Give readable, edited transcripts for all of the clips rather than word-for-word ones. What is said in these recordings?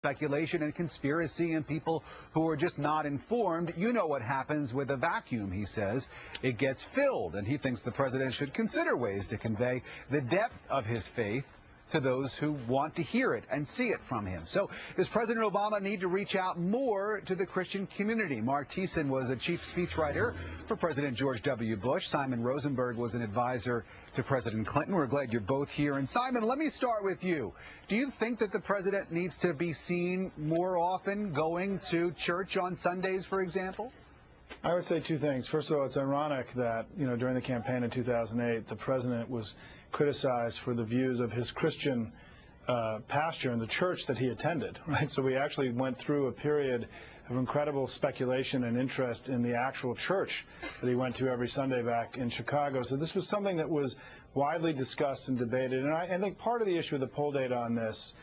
speculation and conspiracy and people who are just not informed. You know what happens with a vacuum, he says. It gets filled, and he thinks the president should consider ways to convey the depth of his faith to those who want to hear it and see it from him. So does President Obama need to reach out more to the Christian community? Mark Thiessen was a chief speechwriter for President George W. Bush. Simon Rosenberg was an advisor to President Clinton. We're glad you're both here. And Simon, let me start with you. Do you think that the president needs to be seen more often going to church on Sundays, for example? I would say two things. First of all, it's ironic that, during the campaign in 2008, the president was criticized for the views of his Christian pastor in the church that he attended, right? So we actually went through a period of incredible speculation and interest in the actual church that he went to every Sunday back in Chicago. So this was something that was widely discussed and debated. And I think part of the issue of the poll data on this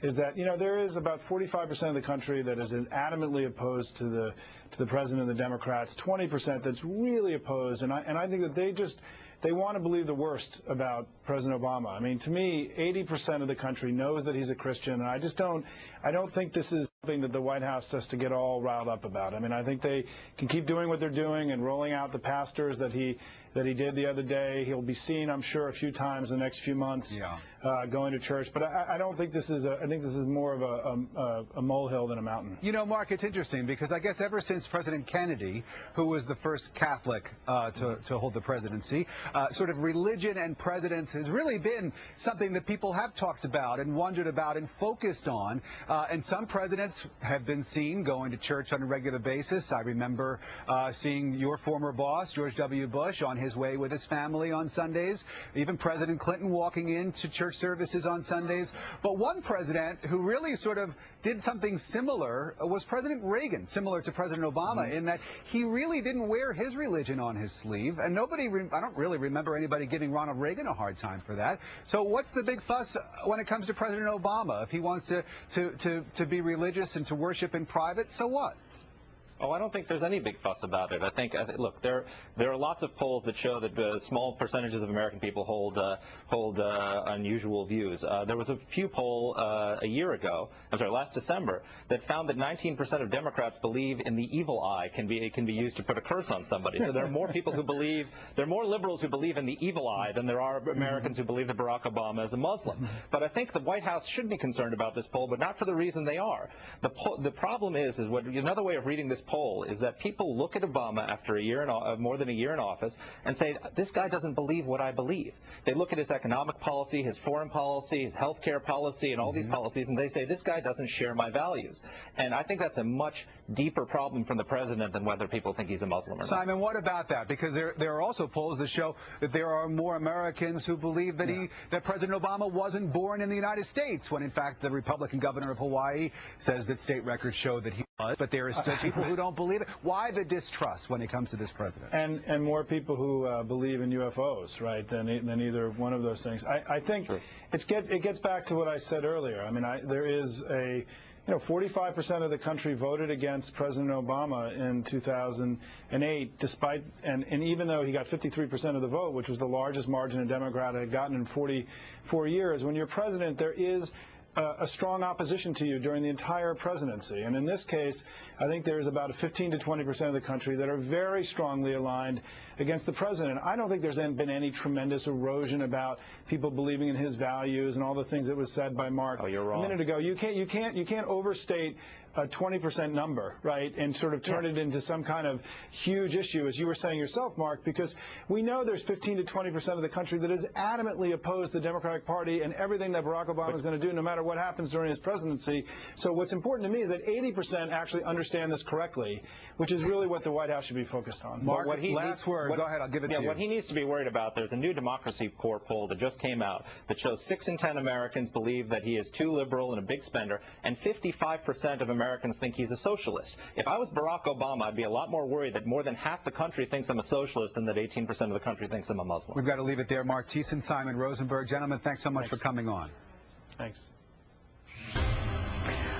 is that, there is about 45% of the country that is adamantly opposed to the president and the Democrats, 20% that's really opposed, and I think that they want to believe the worst about President Obama. I mean, to me, 80% of the country knows that he's a Christian, and I don't think this is something that the White House has to get all riled up about. I mean, I think they can keep doing what they're doing and rolling out the pastors that he did the other day. He'll be seen, I'm sure, a few times in the next few months going to church. But I don't think this is I think this is more of a molehill than a mountain. Mark, it's interesting because I guess ever since President Kennedy, who was the first Catholic to hold the presidency, sort of religion and presidents has really been something that people have talked about and wondered about and focused on. And some presidents have been seen going to church on a regular basis. I remember seeing your former boss, George W. Bush, on his way with his family on Sundays. Even President Clinton walking into church services on Sundays. But one president who really sort of did something similar was President Reagan, similar to President Obama, in that he really didn't wear his religion on his sleeve. And I don't really remember anybody giving Ronald Reagan a hard time for that. So what's the big fuss when it comes to President Obama? If he wants to be religious and to worship in private, so what? Oh, I don't think there's any big fuss about it. I think look, there are lots of polls that show that small percentages of American people hold unusual views. There was a Pew poll last December, that found that 19% of Democrats believe in the evil eye can be used to put a curse on somebody. So there are more people there are more liberals who believe in the evil eye than there are Americans who believe that Barack Obama is a Muslim. But I think the White House should be concerned about this poll, but not for the reason they are. The problem is another way of reading this poll is that people look at Obama after more than a year in office and say, this guy doesn't believe what I believe. They look at his economic policy, his foreign policy, his health care policy, and all these policies, and they say, this guy doesn't share my values. And I think that's a much deeper problem from the president than whether people think he's a Muslim or not. Simon, what about that? Because there are also polls that show that there are more Americans who believe that that President Obama wasn't born in the United States, when in fact the Republican governor of Hawaii says that state records show that he was, but there are still people who don't believe it. Why the distrust when it comes to this president? And more people who believe in UFOs, right, than either one of those things. I think it gets back to what I said earlier. I mean, there is 45% of the country voted against President Obama in 2008, and even though he got 53% of the vote, which was the largest margin a Democrat had gotten in 44 years, when you're president, there is a strong opposition to you during the entire presidency. And in this case, I think there's about 15 to 20% of the country that are very strongly aligned against the president. I don't think there's been any tremendous erosion about people believing in his values and all the things that was said by Mark a minute ago. You can't overstate a 20% number, right, and sort of turn it into some kind of huge issue, as you were saying yourself, Mark, because we know there's 15 to 20% of the country that is adamantly opposed to the Democratic Party and everything that Barack Obama is going to do, no matter what happens during his presidency. So what's important to me is that 80% actually understand this correctly, which is really what the White House should be focused on. Mark, last word. Go ahead, I'll give it to you. What he needs to be worried about, there's a new Democracy Corps poll that just came out that shows 6 in 10 Americans believe that he is too liberal and a big spender, and 55% of Americans think he's a socialist. If I was Barack Obama, I'd be a lot more worried that more than half the country thinks I'm a socialist than that 18% of the country thinks I'm a Muslim. We've got to leave it there. Mark Thiessen, Simon Rosenberg. Gentlemen, thanks so much for coming on. Thanks.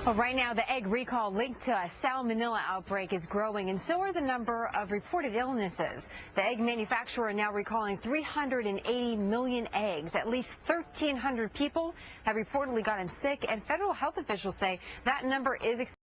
Well, right now, the egg recall linked to a salmonella outbreak is growing, and so are the number of reported illnesses. The egg manufacturer now recalling 380 million eggs. At least 1,300 people have reportedly gotten sick, and federal health officials say that number is